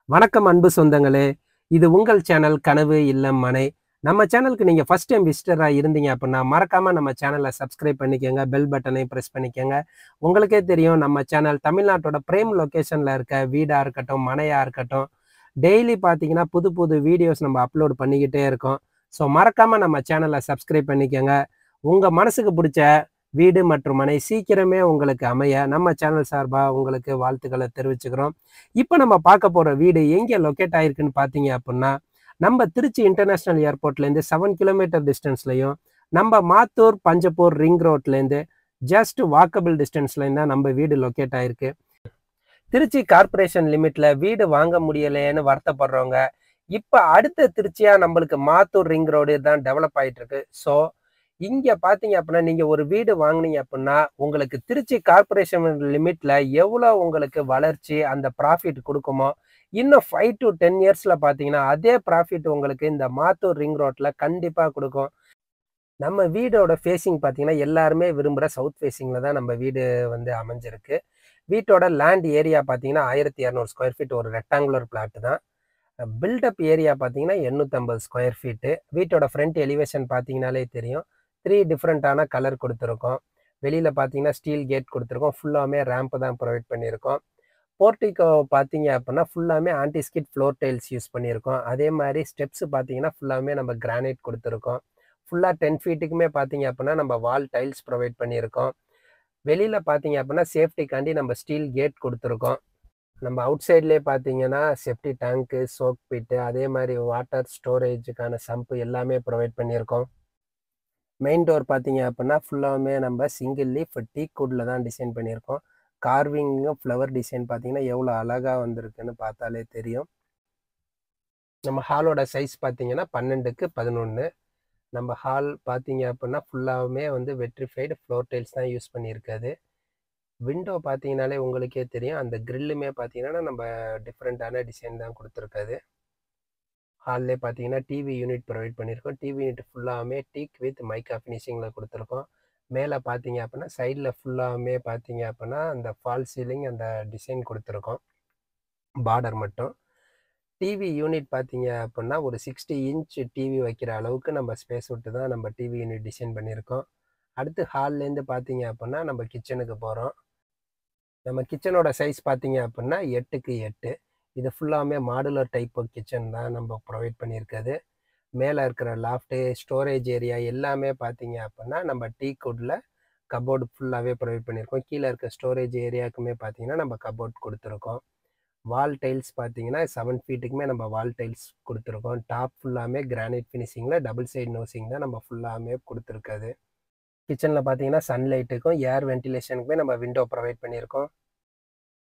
வணக்கம் அன்பு சொந்தங்களே! இது உங்கள் சேனல் கனவு இல்லம் மனை. நம்ம சேனலுக்கு நீங்க ஃபர்ஸ்ட் டைம் விசிட்டரா இருந்தீங்க அப்டின்னா, மறக்காம நம்ம சேனல சப்ஸ்கிரைப் பண்ணிக்கங்க. பெல் பட்டனையும் பிரஸ் பண்ணிக்கங்க. உங்களுக்கே தெரியும் நம்ம சேனல் தமிழ்நாட்டோட பிரைம் லொகேஷன்ல இருக்க வீடா இருக்கட்டும், மனையா இருக்கட்டும், டெய்லி பார்த்தீங்கன்னா, புது புது வீடியோஸ் நம்ம அப்லோட் பண்ணிக்கிட்டே இருக்கோம். ஸோ மறக்காம நம்ம சேனல சப்ஸ்கிரைப் பண்ணிக்கங்க. உங்க மனசுக்கு புடிச்ச வீடு மற்றும் மனை சீக்கிரமே உங்களுக்கு அமைய நம்ம சேனல் சார்பா உங்களுக்கு வாழ்த்துக்கள தெரிவிச்சுக்கிறோம். இப்ப நம்ம பார்க்க போற வீடு எங்க லொக்கேட் ஆயிருக்குன்னு பார்த்தீங்க அப்புட்ன்னா, நம்ம திருச்சி இன்டர்நேஷனல் ஏர்போர்ட்லேருந்து 7 கிலோமீட்டர் டிஸ்டன்ஸ்லயும், நம்ம மாத்தூர், பஞ்சப்பூர் ரிங் ரோட்லேருந்து ஜஸ்ட் வாக்கபிள் டிஸ்டன்ஸ்லயும் தான் நம்ம வீடு லொக்கேட் ஆயிருக்கு. திருச்சி கார்ப்பரேஷன் லிமிட்ல வீடு வாங்க முடியலையேன்னு வருத்தப்படுறவங்க, இப்ப அடுத்த திருச்சியா நம்மளுக்கு மாத்தூர் ரிங் ரோடு தான் டெவலப் ஆயிட்டு இருக்கு. ஸோ, இங்க பார்த்தீங்க அப்புட்ன்னா, நீங்க ஒரு வீடு வாங்குனீங்க அப்புட்ன்னா, உங்களுக்கு திருச்சி கார்ப்பரேஷன் லிமிட்ல எவ்வளோ உங்களுக்கு வளர்ச்சி, அந்த ப்ராஃபிட் குடுக்குமோ, இன்னும் 5 டூ 10 இயர்ஸ்ல பார்த்தீங்கன்னா, அதே ப்ராஃபிட் உங்களுக்கு இந்த மாத்தூர் ரிங் ரோட்ல கண்டிப்பா குடுக்கும். நம்ம வீடோட ஃபேஸிங் பார்த்தீங்கன்னா, எல்லாருமே விரும்புற சவுத் ஃபேஸிங்ல தான் நம்ம வீடு வந்து அமைஞ்சிருக்கு. வீட்டோட லேண்ட் ஏரியா பார்த்தீங்கன்னா, 1200 ஸ்கொயர் ஃபீட் ஒரு ரெக்டாங்குலர் பிளாட் தான். பில்டப் ஏரியா பார்த்தீங்கன்னா, 850 ஸ்கொயர் ஃபீட்டு. வீட்டோட ஃப்ரண்ட் எலிவேஷன் பார்த்தீங்கன்னாலே தெரியும். 3 டிஃபரண்டான கலர் குடுத்துருக்கோம். வெளியில பார்த்தீங்கன்னா, ஸ்டீல் கேட் குடுத்துருக்கோம். ஃபுல்லாமே ரேம்ப் தான் புரொவைட் பண்ணியிருக்கோம். போர்டிகோ பார்த்தீங்க அப்புட்ன்னா, ஃபுல்லாமே anti skid floor tiles use பண்ணியிருக்கோம். அதே மாரி ஸ்டெப்ஸ் பார்த்தீங்கன்னா, ஃபுல்லாமே நம்ம கிரானைட் குடுத்துருக்கோம். ஃபுல்லா 10 ஃபீட்டுக்குமே பார்த்தீங்க அப்புட்ன்னா, நம்ம வால் டைல்ஸ் புரொவைட் பண்ணியிருக்கோம். வெளியில பார்த்தீங்க அப்புட்ன்னா, சேஃப்டிக்காண்டி நம்ம ஸ்டீல் கேட் குடுத்துருக்கோம். நம்ம அவுட் சைட்லயே பார்த்தீங்கன்னா, செப்டி டேங்க்கு, சோக் பிட்டு, அதே மாரி வாட்டர் ஸ்டோரேஜுக்கான சம்ப் எல்லாமே புரொவைட் பண்ணியிருக்கோம். மெயின் டோர் பார்த்தீங்க அப்புட்ன்னா, ஃபுல்லாவுமே நம்ம சிங்கிள் லீஃப் டீக் வுட்ல தான் டிசைன் பண்ணியிருக்கோம். கார்விங்கும் ஃப்ளவர் டிசைன் பார்த்தீங்கன்னா, எவ்வளோ அழகா வந்திருக்குன்னு பார்த்தாலே தெரியும். நம்ம ஹாலோட சைஸ் பார்த்தீங்கன்னா, 12க்கு 11. நம்ம ஹால் பார்த்தீங்க அப்புட்ன்னா, ஃபுல்லாவுமே வந்து வெட்ரிஃபைடு ஃப்ளோர் டைல்ஸ் தான் யூஸ் பண்ணியிருக்குது. விண்டோ பார்த்தீங்கன்னாலே உங்களுக்கே தெரியும். அந்த கிரில்லுமே பார்த்தீங்கன்னா, நம்ம டிஃபரெண்ட்டான டிசைன் தான் குடுத்துருக்குது. ஹால்லே பார்த்தீங்கன்னா, டிவி யூனிட் புரொவைட் பண்ணியிருக்கோம். டிவி யூனிட் ஃபுல்லாவுமே டீக் வித் மைக்கா ஃபினிஷிங்கில குடுத்துருக்கோம். மேல பார்த்தீங்க அப்புட்ன்னா, சைட்ல ஃபுல்லாவுமே பார்த்தீங்க அப்புட்ன்னா, அந்த ஃபால் சீலிங் அந்த டிசைன் குடுத்துருக்கோம். பார்டர் மட்டும். டிவி யூனிட் பார்த்தீங்க அப்புட்ன்னா, ஒரு 60 இன்ச் டிவி வைக்கிற அளவுக்கு நம்ம ஸ்பேஸ் விட்டு தான் நம்ம டிவி யூனிட் டிசைன் பண்ணியிருக்கோம். அடுத்து ஹால்லேருந்து பார்த்தீங்க அப்புட்ன்னா, நம்ம கிச்சனுக்கு போறோம். நம்ம கிச்சனோட சைஸ் பார்த்தீங்க அப்புட்ன்னா, 8க்கு 8. இது ஃபுல்லாவுமே மாடுலர் டைப் கிச்சன் தான் நம்ம புரொவைட் பண்ணியிருக்குது. மேல இருக்கிற லாஃப்ட்டு, ஸ்டோரேஜ் ஏரியா எல்லாமே பார்த்தீங்க அப்புட்ன்னா, நம்ம டீக் வுட்ல கப்போர்டு ஃபுல்லாவே புரொவைட் பண்ணியிருக்கோம். கீழ இருக்க ஸ்டோரேஜ் ஏரியாக்குமே பார்த்தீங்கன்னா, நம்ம கப்போர்ட் குடுத்துருக்கோம். வால் டைல்ஸ் பார்த்தீங்கன்னா, 7 ஃபீட்டுக்குமே நம்ம வால் டைல்ஸ் குடுத்துருக்கோம். டாப் ஃபுல்லாமே கிரானைட் ஃபினிஷிங்ல டபுள் சைடு நோசிங் தான் நம்ம ஃபுல்லாமே குடுத்துருக்குது. கிச்சன்ல பார்த்தீங்கன்னா, சன்லைட்டுக்கும், ஏர் வென்டிலேஷனுக்குமே நம்ம விண்டோ புரொவைட் பண்ணியிருக்கோம்.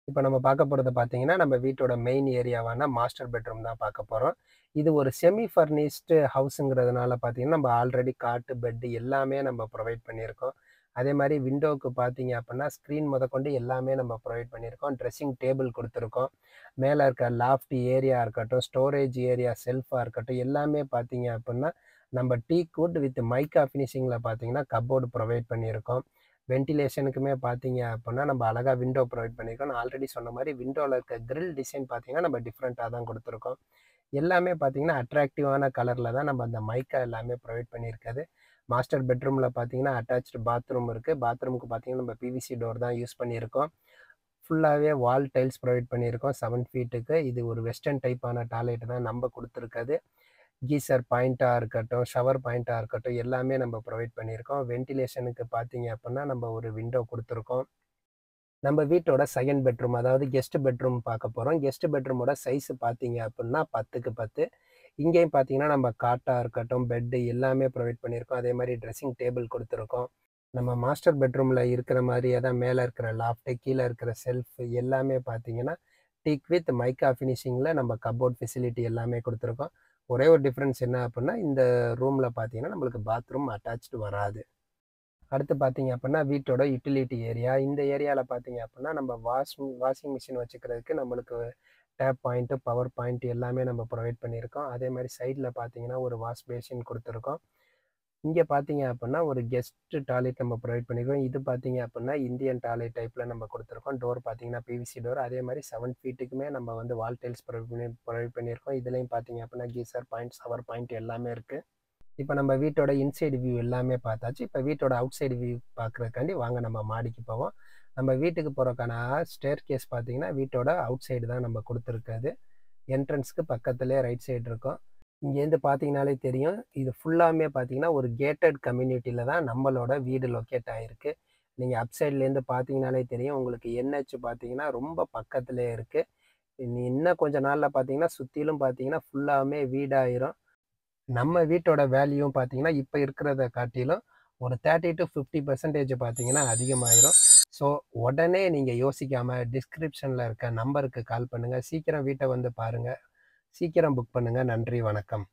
இப்ப நம்ம பார்க்க போறது பார்த்தீங்கன்னா, நம்ம வீட்டோட மெயின் ஏரியாவான மாஸ்டர் பெட்ரூம் தான் பார்க்க போறோம். இது ஒரு செமி ஃபர்னிஷ்டு ஹவுஸுங்கிறதுனால பார்த்தீங்கன்னா, நம்ம ஆல்ரெடி காட்டு, பெட் எல்லாமே நம்ம புரொவைட் பண்ணியிருக்கோம். அதே மாரி விண்டோவுக்கு பார்த்தீங்க அப்புட்ன்னா, ஸ்க்ரீன் முதற்கொண்டு எல்லாமே நம்ம புரொவைட் பண்ணியிருக்கோம். ட்ரெஸ்ஸிங் டேபிள் குடுத்துருக்கோம். மேல இருக்க லாஃப்ட் ஏரியா இருக்கட்டும், ஸ்டோரேஜ் ஏரியா, செல்ஃபா இருக்கட்டும், எல்லாமே பார்த்தீங்க அப்புட்ன்னா, நம்ம டீக் வுட் வித் மைக்கா ஃபினிஷிங்ல பார்த்தீங்கன்னா, கப்போர்டு புரொவைட் பண்ணியிருக்கோம். வென்டிலேஷனுக்குமே பார்த்தீங்க அப்புட்ன்னா, நம்ம அழகா விண்டோ புரொவைட் பண்ணியிருக்கோம். நான் ஆல்ரெடி சொன்ன மாரி விண்டோல இருக்க கிரில் டிசைன் பார்த்தீங்கன்னா, நம்ம டிஃப்ரெண்ட்டா தான் குடுத்துருக்கோம். எல்லாமே பார்த்தீங்கன்னா, அட்ராக்டிவான கலர்ல தான் நம்ம அந்த மைக்கா எல்லாமே புரொவைட் பண்ணியிருக்குது. மாஸ்டர் பெட்ரூம்ல பார்த்தீங்கன்னா, அட்டாச்டு பாத்ரூம் இருக்கு. பாத்ரூமுக்கு பார்த்தீங்கன்னா, நம்ம பிவிசி டோர் தான் யூஸ் பண்ணியிருக்கோம். ஃபுல்லாவே வால் டைல்ஸ் புரொவைட் பண்ணியிருக்கோம் 7 ஃபீட்டுக்கு. இது ஒரு வெஸ்டர்ன் டைப்பான டாய்லெட் தான் நம்ம குடுத்துருக்குது. கீசர் பாயிண்ட்டா இருக்கட்டும், ஷவர் பாயிண்ட்டா இருக்கட்டும், எல்லாமே நம்ம புரொவைட் பண்ணியிருக்கோம். வென்டிலேஷனுக்கு பார்த்தீங்க அப்புட்ன்னா, நம்ம ஒரு விண்டோ குடுத்துருக்கோம். நம்ம வீட்டோட செகண்ட் பெட்ரூம் அதாவது கெஸ்ட் பெட்ரூம் பார்க்க போறோம். கெஸ்ட் பெட்ரூமோட சைஸ் பார்த்தீங்க அப்புட்ன்னா 10க்கு 10. இங்கேயும் பார்த்தீங்கன்னா, நம்ம காட்டா இருக்கட்டும், பெட் எல்லாமே புரொவைட் பண்ணியிருக்கோம். அதே மாரி ட்ரெஸ்ஸிங் டேபிள் குடுத்துருக்கோம். நம்ம மாஸ்டர் பெட்ரூம்ல இருக்கிற மாரியே தான் மேல இருக்கிற லாஃப்ட், கீழ இருக்கிற செல்ஃப் எல்லாமே பார்த்தீங்கன்னா, டீக் வித் மைக்கா ஃபினிஷிங்ல நம்ம கப்போர்ட் ஃபெசிலிட்டி எல்லாமே குடுத்துருக்கோம். ஒரே ஒரு டிஃபரன்ஸ் என்ன அப்புட்ன்னா, இந்த ரூம்ல பார்த்தீங்கன்னா, நம்மளுக்கு பாத்ரூம் அட்டாச்டு வராது. அடுத்து பார்த்தீங்க அப்புட்ன்னா, வீட்டோட யுட்டிலிட்டி ஏரியா. இந்த ஏரியால பார்த்தீங்க அப்புட்ன்னா, நம்ம வாஷிங் மிஷின் வச்சுக்கிறதுக்கு நம்மளுக்கு டேப் பாயிண்ட்டு, பவர் பாயிண்ட் எல்லாமே நம்ம புரொவைட் பண்ணியிருக்கோம். அதே மாரி சைட்ல பார்த்தீங்கன்னா, ஒரு வாஷ் பேசின் குடுத்துருக்கோம். இங்கே பார்த்தீங்க அப்படின்னா ஒரு கெஸ்ட் டாய்லெட் நம்ம ப்ரொவைட் பண்ணியிருக்கோம். இது பார்த்தீங்க அப்படின்னா இந்தியன் டாய்லெட் டைப்பில் நம்ம கொடுத்துருக்கோம். டோர் பார்த்தீங்கன்னா பிவிசி டோர். அதே மாதிரி 7 ஃபீட்டுக்குமே நம்ம வந்து வால் டைல்ஸ் ப்ரொவைட் பண்ணியிருக்கோம். இதுலேயும் பார்த்தீங்க அப்படின்னா கீசர் பாயிண்ட், ஷவர் பாயிண்ட் எல்லாமே இருக்குது. இப்போ நம்ம வீட்டோட இன்சைடு வியூ எல்லாமே பார்த்தாச்சு. இப்போ வீட்டோட அவுட் சைடு வியூ பார்க்குறதுக்காண்டி வாங்க நம்ம மாடிக்கு போவோம். நம்ம வீட்டுக்கு போகிறக்கான ஸ்டேர் கேஸ் பார்த்தீங்கன்னா வீட்டோட அவுட் சைடு தான் நம்ம கொடுத்துருக்குது. என்ட்ரன்ஸ்க்கு பக்கத்துலேயே ரைட் சைடு இருக்கும். இங்கேருந்து பார்த்தீங்கனாலே தெரியும். இது ஃபுல்லாமே பார்த்தீங்கன்னா ஒரு கேட்டட் கம்யூனிட்டியில் தான் நம்மளோட வீடு லொக்கேட் ஆகிருக்கு. நீங்கள் அப் சைட்லேருந்து பார்த்தீங்கனாலே தெரியும். உங்களுக்கு என்ஹெச் பார்த்தீங்கன்னா ரொம்ப பக்கத்துலேயே இருக்குது. இன்னும் கொஞ்ச நாளில் பார்த்தீங்கன்னா சுற்றிலும் பார்த்தீங்கன்னா ஃபுல்லாமே வீடாயிரும். நம்ம வீட்டோட வேல்யூவும் பார்த்தீங்கன்னா இப்போ இருக்கிறத காட்டிலும் ஒரு 30 to 50% பார்த்தீங்கன்னா அதிகமாயிரும். ஸோ உடனே நீங்கள் யோசிக்காமல் டிஸ்கிரிப்ஷனில் இருக்க நம்பருக்கு கால் பண்ணுங்கள். சீக்கிரம் வீட்டை வந்து பாருங்கள். சீக்கிரம் புக் பண்ணுங்கள். நன்றி, வணக்கம்.